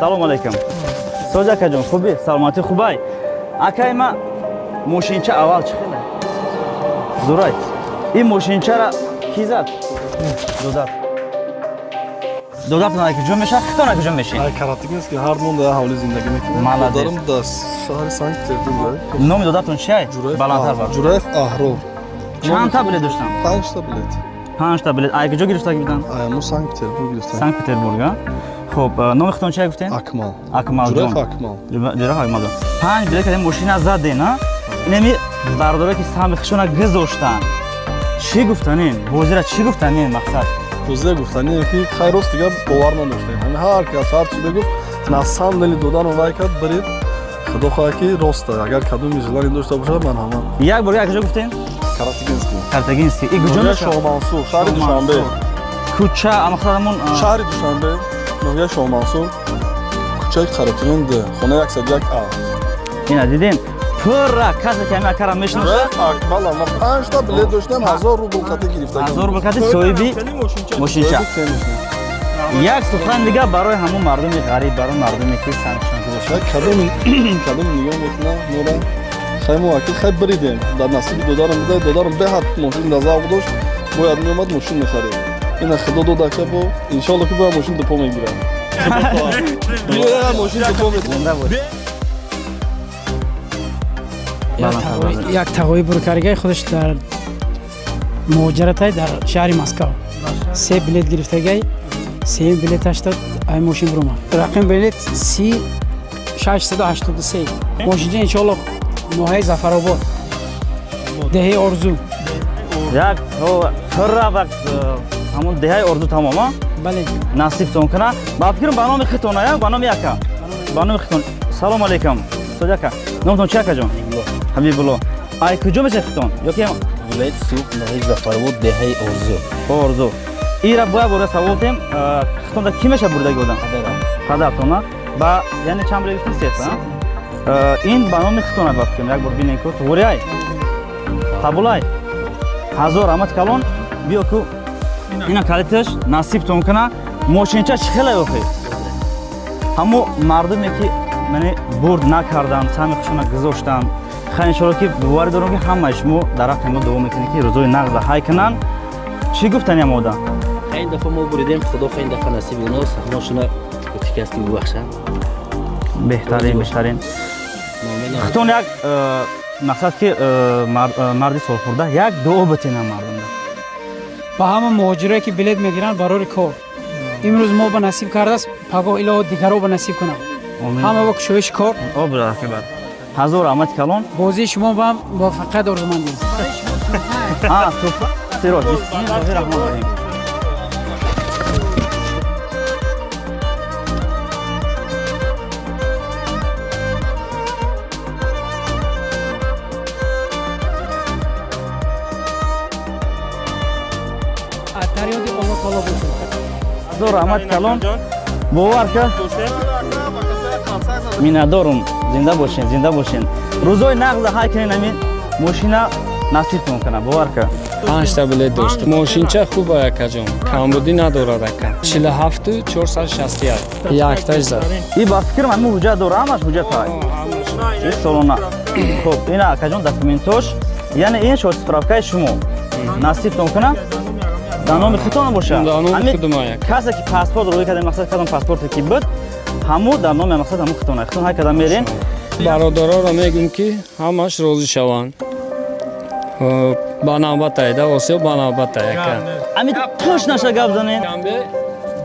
салом алейкум. Соз акаҷон хубӣ? Саломатӣ хубай? Акай ма мошинча аввал чӣ хела? Зурай. Ин мошинчара ки зад? Додат. Додат на куҷо меша? Хитон на куҷо мешин? Ай каратигист ки ҳар мон дар ҳавли зиндагӣ мекунад. Маладес. Додарам дар шаҳри Санкт-Петербург. Номи додатон чиай? Баландтар бар. Ҷураев Аҳрор. Чанд та билет доштам? 5 та билет. 5 та билет. Ай куҷо гирифта гирифтан? Ай мо Санкт-Петербург гирифтам. Санкт-Петербург, а? Хуб, номи хитон чиай гуфтен? Акмал. Акмалҷон. Ҷураев Акмал. Ҷураев Акмалҷон. 5 билет кадем мошина заден, а? Инами бардоре ки сами хишона гузоштан. Чӣ гуфтанин? Бозира чӣ гуфтанин мақсад? Бозира гуфтанин ки хайрос дига бовар надоштем. Ҳамин ҳар кас ҳар чӣ бигуфт, на самом деле додаро вай кард барид. Худо хоҳад ки роста, агар кадоми желание дошта бошад ман ҳама. Як бор як куҷо гуфтен? Каратигинский. Картагинский. И куҷо меша? Шоҳмансур, шаҳри Душанбе. Куча, мақсад ҳамон шаҳри Душанбе, ноҳияи Шоҳмансур, кучаи Каратигин д, хона 101А. ина дидин? Пурра касе ки ҳамин акарам мешиноша? Акмал, ма 5 та билет доштем, 1000 рубл қати гирифтагам. 1000 рубл қати соҳиби мошинча. Як сухан дига барои ҳамон мардуми ғариб, барои мардуме ки санкшон гузошта. Кадоми нигоҳ мекунам, нора хаймо акил хай баридем. Дар насиби додарам будай, додарам беҳад мошин дар завқ дошт, бояд меомад мошин мехарид. Ина худо дод ака бо, иншоалло ки бояд мошин дупо мегирад. Бояд мошин дупо мегирад. як тағои буркаргаи худаш дар муҳоҷиратай дар шаҳри Москав. 3 билет гирифтагай, 3 билеташ дод, ай мошин бурумад. Рақим билет 3683. Мошинҷа иншоалло ноҳияи Зафаробод. Деҳаи Орзу. Як пурра вақт ҳамон деҳаи Орзу тамома? Бале. Насибтон кана. Ба фикрам ба номи хитона як, ба номи яка. Ба номи хитон. Салом алейкум. Соз яка. Номтон чи акаҷон? Ҳабибулло. Ай куҷо меша хитон? Ёки вилояти Суғ, ноҳияи Зафаробод, деҳаи Орзу. Орзу. Ира боя бора саволтем, хитонда ки меша бурдаги одам? Падартона. Ба яъне чанд билет гирифтӣ? 3 та. Ин ба номи хитона ба фикрам як бор бинем ку. Туғурияй. Қабулай. 1000 амат калон. Биё ку ина калиташ насибтон кана. Мошинча чӣ хела ёхи? ҳамо мардуме ки мани бурд накардан, сами хушона гузоштан. Хай иншоалло ки боварӣ дорам ки ҳамаи шумо дар ҳаққи мо дуо мекунед ки рӯзои нағза ҳай кунанд. Чӣ гуфтани ҳам одам? Ин дафъа мо буридем, худо ин дафъа насиби уност, ҳамошона шикасти бубахшад. Беҳтарин. Хитон як мақсад ки марди солхӯрда як дуо битинам мардумда. Ба ҳама муҳоҷирое ки билет мегиранд барори кор. имрӯз мо ба насиб кардааст, пагоҳ илоҳо дигаро ба насиб кунад. ҳама ба кушоиши кор. 1000 амати калон. бозии шумо ба муваффақият орзумандем. Сирот. Бисмиллаҳир раҳмонир раҳим. дарёди Аллоҳ таоло бошад. 1000 амати калон. бовар ка миннатдорум. Зинда бошен. Рӯзои нағза ҳай кунед ҳамин мошина насибтон кана. бовар ка 5 та билет дошт. Мошинча хуб акаҷон. Камбудӣ надорад ака. 47 461. Якташ зад. И ба фикрам ҳамин ҳуҷҷат дора, ҳамаш ҳуҷҷат ҳай. И солона. Хуб, ина акаҷон документош, яъне ин шоҳид справкаи шумо. Насибтон кана. дар номи хитона боша. Дар номи худума як. Касе ки паспорт рӯй кардем, мақсад кадом паспорте ки буд, ҳамо дар номи мақсад ҳамо хитона. Хитон ҳай кадам мерен. Бародароро мегӯм ки ҳамаш розӣ шаванд. Ба навбат айда, осиё ба навбат ака. Ами тош наша гап занен.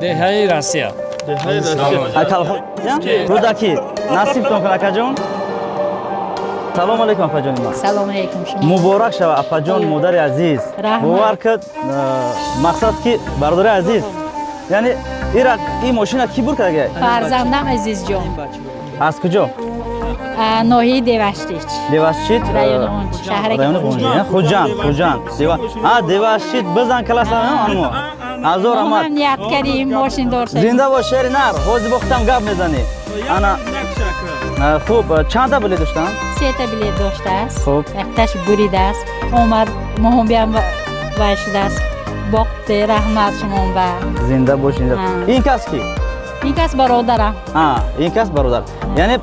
Деҳаи Россия. Рӯдаки насибтон кана акаҷон. салом алейкум апаҷони ман. салом алейкум шумо. муборак шава апаҷон, модари азиз. бовар кад мақсад ки бародари азиз. Яъне ин мошина ки бур кардагай? фарзандам Азизҷон. Аз куҷо? ноҳияи Деваштич. Деваштит? райони Ғунҷи, шаҳри Ғунҷи. Хуҷанд. Деваштит бизан класса анмо. 1000 амат. мо ният кардем мошин дорсем. Зинда бош шери нар. ҳозир вақтам гап мезанӣ. Ана хуб, чанд та билет доштам? 3 та билет доштааст. Хуб. якташ буридааст. омад моҳонбиам вай шудааст. боқте раҳмат шумон ба. Зинда бош. Ин кас ки? این کس برادرم این کس برادر یعنی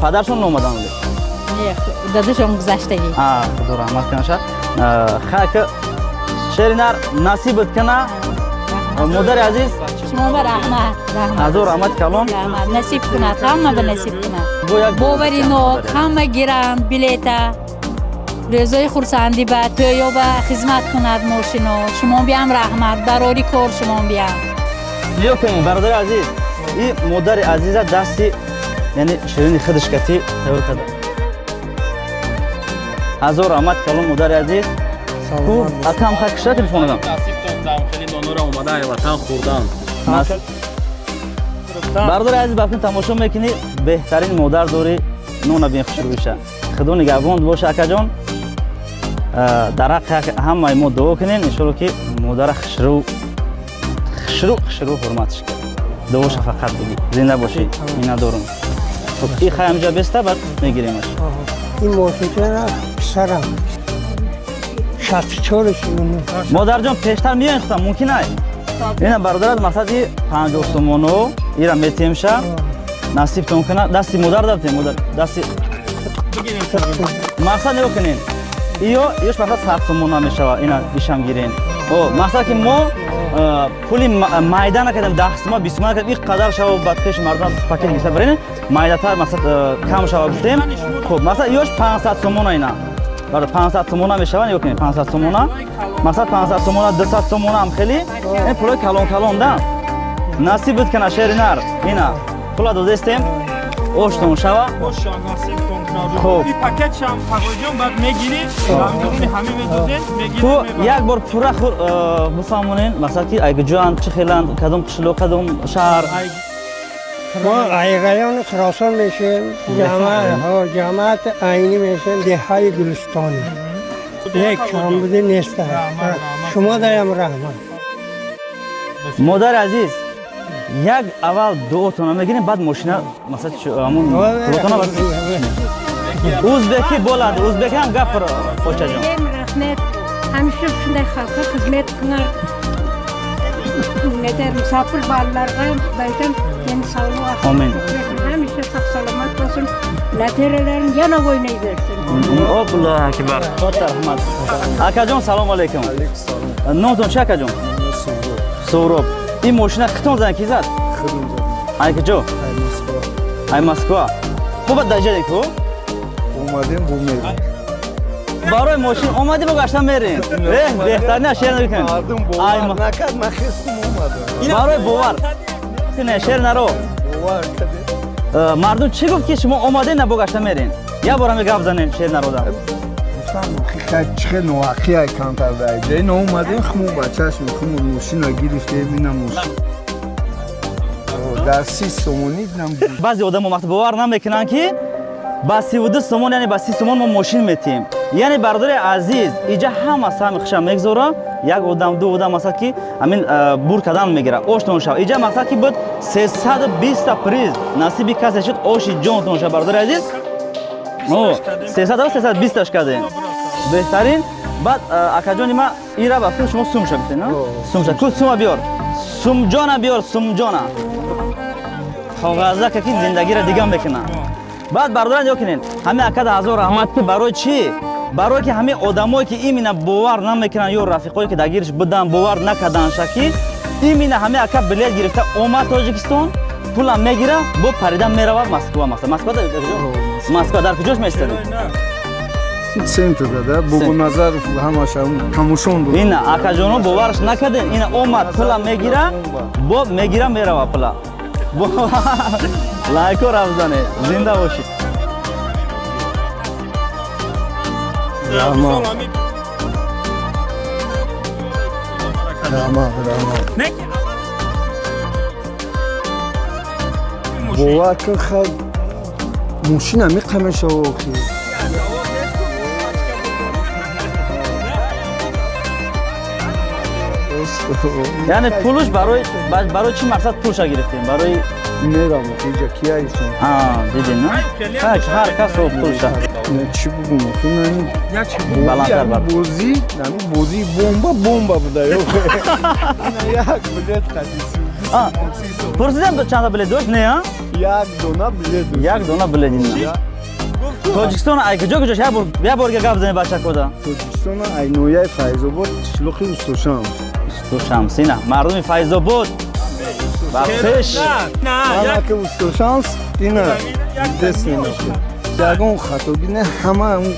پدرشون اومدن بوده دادشون گذشتگی خدا رحمت کنه خاک شیرینار نصیبت کنه مادر عزیز شما به رحمت حضور رحمت کلون رحمت نصیب کند همه به نصیب کند بو یک باوری نو همه گیرند بلیتا رضای خورسندی به تویا به خدمت کند ماشینو شما بیام رحمت براری کار شما بیام لیو کنیم برادر عزیز این مادر عزیز دستی یعنی شیرین خودش کتی تور کرده حضور رحمت کلون مادر عزیز خوب اکم خاکشتا تلفون دادم خیلی دانورا اومده ای وطن خوردن برادر عزیز ببین تماشا میکنی بهترین مادر داری نون بین خوش رویشه خدا نگهبان باشه اکا جان در حق همه ما دعا کنین ان شاء الله که مادر خشرو حرمتش کنه دعاش فقط بگی زنده باشی اینا دارم خب این خیام جا بسته بعد میگیریمش این موسیقی را سرم 64 شونه مادر جان پیشتر میاین خودم ممکن است اینا برادرت مقصد 50 تومانو ایرا میتیمشه نصیب تون کنه دستی مادر دادیم مادر دستی مقصد نگو کنین ایوش مقصد 100 تومان میشه اینا بیشم گیرین او مقصد که ما پولی مایده نکردیم 10 تومان 20 تومان کردیم این قدر شو بعد پیش مردم پاکت گیسته برین مایده تر مقصد کم شو گفتیم خب مثلا ایوش 500 تومان اینا برای 500 تومان میشه نگو کنین 500 تومان مثلا 500 تومان 200 تومان هم خیلی این پول کلون ده نصیبت کنه شیرینار اینا پول دادستیم اوشتون شوا خب این پاکت شام پاکوجون بعد میگیری همه میدوزه تو یک بار پورا بفهمونین مثلا که اگه جان چه خیلن کدوم قشلو کدوم شهر ما ایگایان خراسان میشیم جماعت عینی میشیم دههای گلستانی یک کم بوده نیست شما داریم رحمت مادر عزیز یک اول دو تونه میگیریم بعد ماشینه مثلا همون پلوتونه بس o'zbeki bo'ladi o'zbek ham gapir pochajon rahmat hamisha shunday xalqqa xizmat qilar musofir bolalarga baytam yana sog'lik amin hamisha sog' salomat bo'lsin lateralarini yana o'ynayversin allohu akbar katta rahmat akajon assalomu alaykum nomton chi akajon so'rob این ماشین خطون زن کی زد ای کجا ای مسکو خوب دجاجی کو اومدیم بو میریم برای ماشین اومدی با گشتن میرین بهترین شعر نکن مردم باور نکرد من خستم اومدم برای باور نه شعر نرو باور کرد مردم چی گفت که شما اومدین نه با گشتن میرین یا برام گپ زنین شعر نرو دم خیلی چه نواقعی کم کرده این اومدیم خمو بچهش میخوام ماشین رو گرفتیم اینم ماشین در 30 سومونی دیدم بعضی آدم وقت باور نمیکنن که با 32 سومون یعنی با 30 سومون ما ماشین میتیم یعنی برادر عزیز اینجا همه سهم خشم میگذاره یک آدم دو آدم مثلا که همین بور کدام میگیره اوشتون شو اینجا مثلا که بود 320 تا پریز نصیبی کسی شد اوشی جونتون شو برادر عزیز 300 و 320 تاش کردین بهترین بعد اکاجانی ما ایرا با شما سوم شد نه سوم شد کو سوم بیار سوم جانا بیار سوم جانا کاغذا که زندگی را دیگه میکنه بعد برادران جو کنین همه اکاد حضور رحمت که برای چی برای که همه آدمایی که ایمینا باور نمیکنن یا رفیقایی که دگیرش بودن باور نکردن شکی ایمینا همه اکاد بلیت گرفته اومد تاجیکستان پول هم میگیره با پریدن میره مسکو مثلا مسکو در کجا مسکو در کجاش میستاد سنت داده بو نظر همش همشون بود این اکا جانو باورش نکردین این اومد پول هم میگیره با میگیره میره پول لایک و رمضانه زنده باشید رحمت باور کن خیلی ماشین همی قمش آوخی یعنی پولش برای چی مقصد پولش گرفتیم برای میرم اینجا کیایشون دیدین نه هر کس رو پولش چی بگم بلندتر بر بوزی بومبا بوده یک بلیت خدیسی پرسیدم تو چند تا بلیت داشت نه ها یک دونه بلیت یک دونه بلیت نه توجیکستان ای کجا کجاش یه بار گپ بزنید بچه کدا توجیکستان ای نویای فیض‌آباد شلوخی استوشام تو شمسی نه مردم فیض آباد بخشش حالا که استوشانس اینا دست نمیشه یگان خطابینه همه اون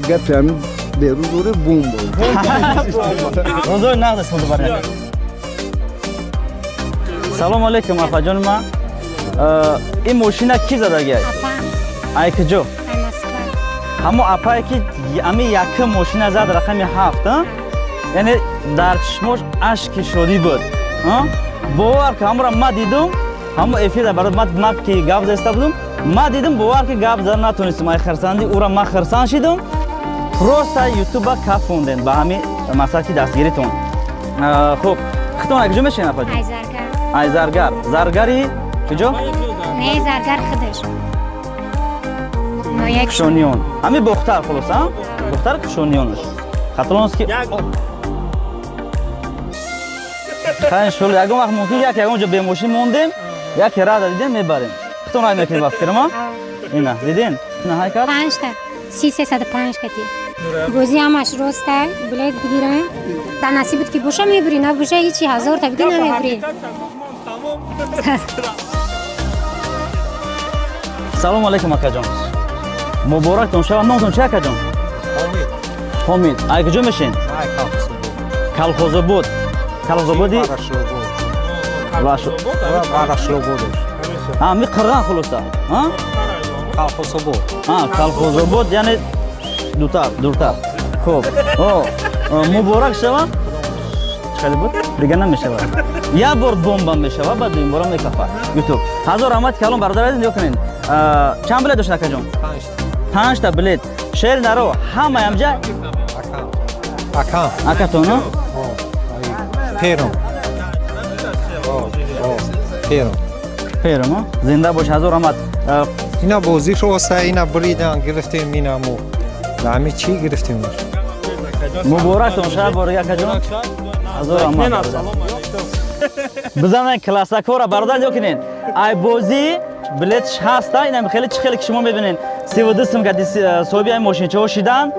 گپی همین بیرون دوره بوم بود روزای نقد است دوباره سلام علیکم آقا جان ما این ماشین کی زده گیای ای کجا همو اپایی که امی یک ماشین زد رقم 7 یعنی در چشمش اشک شدی بود باور که همو را ما دیدم همو افیر برای ما که گپ زده بودم ما دیدم باور که گپ زدن نتونستم ای خرساندی او را ما خرسان شدم پروستا یوتیوب کاف خوندن با همین مثلا که دستگیریتون خوب خودتون کجا میشین افاجون ای زرگر زرگری کجا نه زرگر خودش کشونیون همین بختر خلاص ها بختر کشونیونش خاطرونس که خیلی شغل یکم وقت ممکن یکم جا به ماشین موندیم یک راه دیدیم میبریم خودتون راه میکنید وقت ما اینا دیدین نه های کار 5 تا 305 کتی بوزی همش راسته بلیت بگیرم تا نصیبت که باشه میبری نه باشه هیچی 1000 تا بدی نمیبری سلام علیکم اکا جان مبارک تون شب نامتون چه اکا جان حمید ای کجا میشین کلخوزآباد کلخوزآبادی می قرغان خلاصه ها کلخوزآباد یعنی دورتر خوب مبارک شما خیلی بود دیگه نمیشه یه بار بمب میشه بعد این بارم میکفه یوتیوب هزار رحمت کلام برادر نگاه کنین چند بلیت داشت اکا جان 5 تا بلیت شهر نرو همه همجا اکا تو نه پیرم زنده باش هزار رحمت اینا بازی روسته اینا بریدن گرفتیم اینامو همه چی گرفتیم مبارک تون شب بار یک جان هزار رحمت بزنن کلاسیکو را برادر نگاه کنین ای بازی بلیتش هست اینا خیلی خیلی شما میبینین 32 سم کتی صاحب این ماشین چه شدن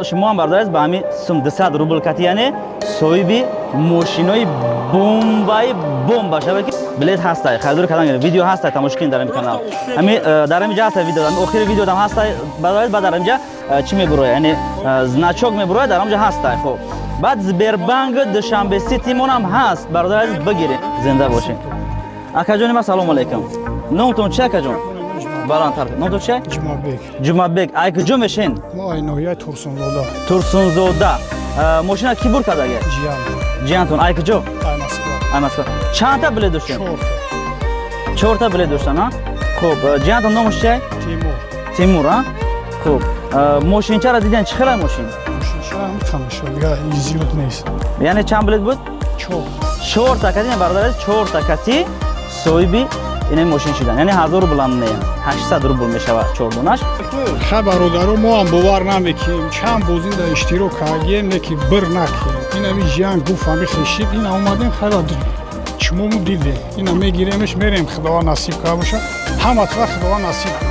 شما هم بردارید با همین سم 200 روبل کتی یعنی صاحب ماشینای بمب شبه که بلیت هست خیلی کردن ویدیو هست تماشا کنید در این کانال همین در اینجا هست ویدیو آخر ویدیو هم هست بعد در اینجا چی میبره یعنی زناچوک میبره در اینجا هست خب بعد زبربانگ دوشنبه سیتی مون هم هست برادر بگیرید زنده باشین اکا جان ما سلام علیکم نامتون چه اکا جان بالانتر نامتون چه جمعبک ای کجا میشین ما اینویا تورسونزاده ماشین کی بر کرده گه جیانتون ای کجا ای مسکو چند تا بلیت داشتین 4 تا بلیت داشتن ها خوب جیانتون نامش چه تیمور ها خوب ماشین چرا دیدن چه خیلی ماشین زیاد نیست یعنی چند بلیت بود 4 تا کسی برادر 4 تا کسی صاحبی این ماشین شدن یعنی 1000 روبل هم نه 800 روبل میشه 4 دونش برادرو ما هم باور نمیکنیم چند بازی در اشتراک کردیم که بر نکنیم این همی جیان گفت همی خشید این اومدیم خیلی چمو مو دیده این میگیریمش میریم خدا نصیب کنه باشه همه تو خدا نصیب کنه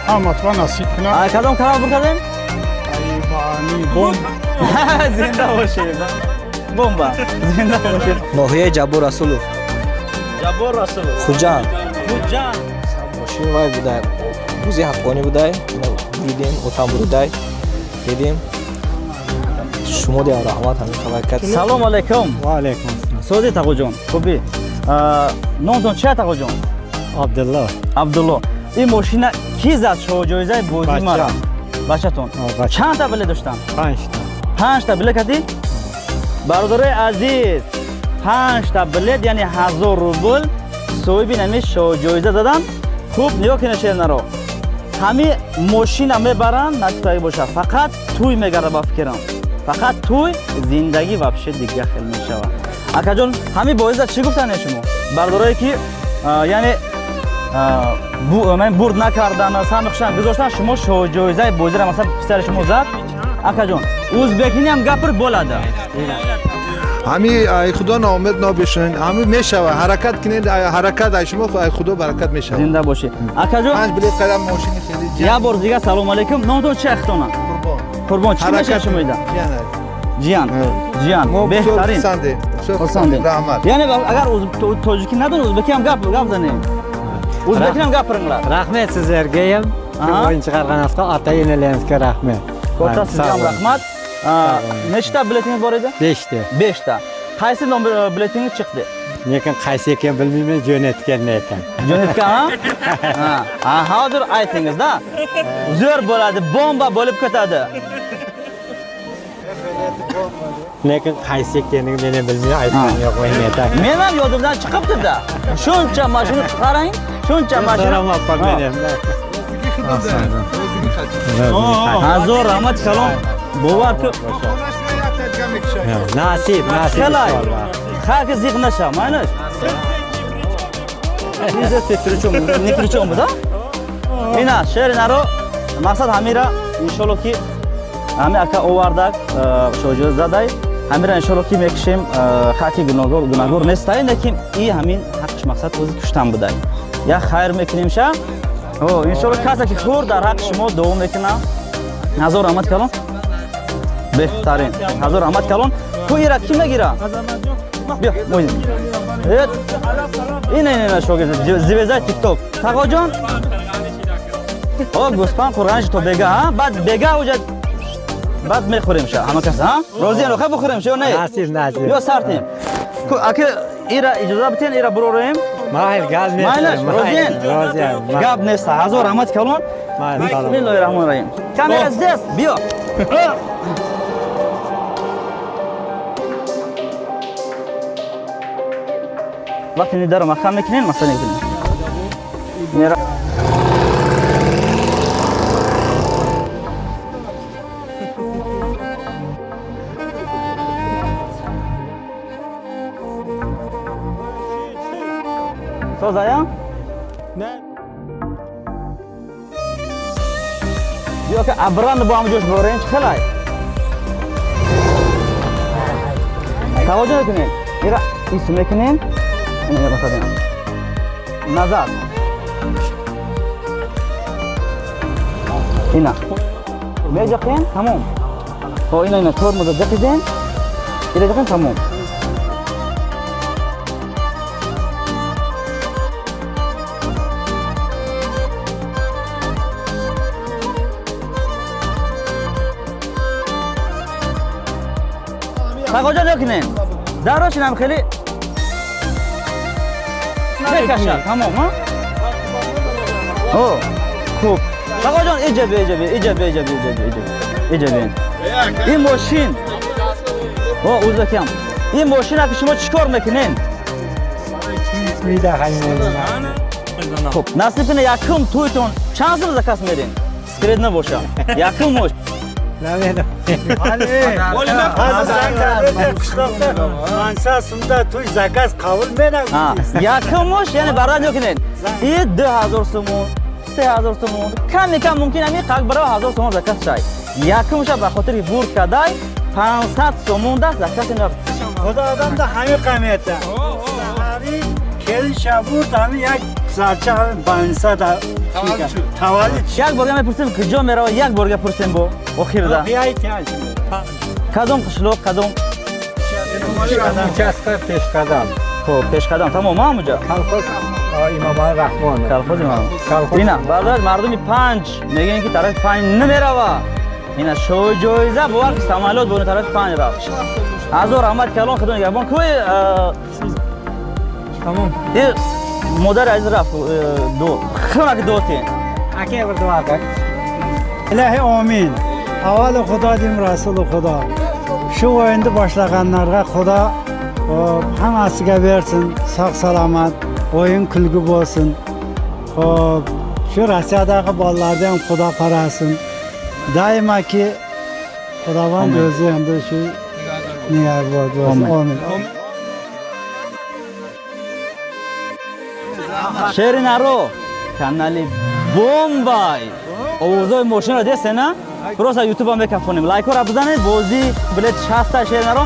همه تو نصیب کنه ای کدام کار بکردین ای بانی بمب زنده باشه بمب زنده باشه ناحیه جبور رسولو خوجان ماشین وای بوده بوزی حقانی بوده دیدیم اتام بوده دیدیم شما دیا رحمت همین خبر کرد سلام علیکم و علیکم سوزی تقو جان خوبی نامتون چه تقو جان عبدالله این ماشین کی زد شو جایزه بازی مرا بچه‌تون چند تا بلیت داشتن 5 تا بلیت کردی برادر عزیز 5 تا بلیت یعنی 1000 روبل صاحب نمی شو جایزه دادن خوب نگاه کنید شهر نرو همین ماشین هم میبرن نتیجه باشه فقط توی میگره با فکرم فقط توی زندگی وابشه دیگه خیلی میشوه اکا جان همین باعث چی گفتن شما برادرایی که یعنی من برد نکردن سامخشان گذاشتن شما شو جایزه بازی را مثلا پسر شما زد اکا جان ازبکینی هم گپر بولاده همین ای خدا ناامید نباشین همین میشوه حرکت کنید حرکت ای شما ای خدا برکت میشوه زنده باشی اکاجو 5 بلیت قدم ماشین خیلی یه بار دیگه سلام علیکم نامتون چه اختونه قربان چی میشه شما ایده جیان بهترین پسنده رحمت یعنی اگر توجیکی نداره ازبکی هم گپ زنیم ازبکی هم گپرنگlar rahmat sizlarga ham o'yin chiqarganingizga atayin elaymiz rahmat katta sizga ham rahmat nechta biletingiz bor edi 5 ta qaysi nomer biletingiz chiqdi lekin qaysi ekan bilmayman jo'natgandan ekan ha hozir aytingizda zo'r bo'ladi bomba bo'lib ketadi lekin qaysi ekanini men ham bilmayman aytgan yo'q o'ynayman men ham yodimdan chiqibdi-da shuncha mashina qarang shuncha mashina zo'r rahmat kalom bovar ku nasib kalay xalq ziqnasha maynash Bize tekrar ne kireceğim bu da? İna şehrin aro maksat hamira inşallah ki hami aka ovardak çocuğu zaday hamira inşallah ki mekşim haki günagor nestay nekim iyi hamin hakış maksat o'zi kushtan buday ya xayr mekinimsha o inşallah kasa ki xur dar hakışmo davom ekina hazor rahmat kalon behtarin hazor rahmat kalon ku ira kime gira Bia, mo'yin. Evet. Ina shogird. Zvezda TikTok. Taqojon. O, go'span Qur'onchi to bega, ha? Bad bega hujat. Bad me'xurim sha. Hamma kasa, ha? Roziyan xab xurim sha, ne? Nasib. Yo sartim. Ku aka ira ijoza bitin ira burorim. Mahir gaz ne? Maylash, Roziyan. Gap nesta. Hazor rahmat kalon. Bismillahirrahmanirrahim. Kamera здесь. Bio. وقتی نداره مخم میکنین مثلا نکنین میرا سازایا نه بیا که ابران با هم جوش برین چه خلای توجه کنین میرا اسم میکنین Ini bakadın. Nazar. Ina. Mejakin tamam. O ina tormuza jakidin. Ilajakin tamam. Takoca dökünün. Daroşin am khali بکشن تمام ها اوه خوب آقا جان ایجابی این ماشین اوزبکیم این ماشین که شما چیکار میکنین خب نصیب کنه یکم تویتون چند سال زکات میدین سکرید نباشه یکم ماش نمیدونم ولی من منصاسımda توی زکات قبول میدم یکم ماش یعنی برای نکنین این 2000 سومون 3000 سومون کم ممکن همین قلب برای 1000 سومون زکات شای یکمش به خاطر بور کدای 500 سومون ده زکات نرفت خدا آدم ده همین قیمته کل شبود همین یک سرچه 500 تولید یک بار میپرسیم کجا میره یک بار پرسیم بو اخیر ده کدوم قشلوق کدوم پیش قدم خب پیش قدم تمام همونجا کلخوز امام رحمان کلخوز امام اینا برادر مردمی 5 میگن که طرف 5 نمیره اینا شو جایزه بو وقت سمالات بون طرف 5 رفت ازو رحمت کلان خدون یابان کوی تمام یه مادر از رفت دو خونک دوتین اکی بر دعا کن الهی آمین اول خدا دیم رسول خدا şu oyunda başlayanlara Xudo hammasiga bersin, sog' salomat, o'yin kulgi bo'lsin. Xo'p, shu Rossiyadagi bolalarga ham Xudo qarasin. Doimaki Xudovand o'zi endi shu niyat bo'lsin. Amin. Sherinaro kanali bombay. Ovozay mashina desena. Просто YouTube هم بکفونیم لایک رو بزنید بازی بلیت 60 تا شیر نرو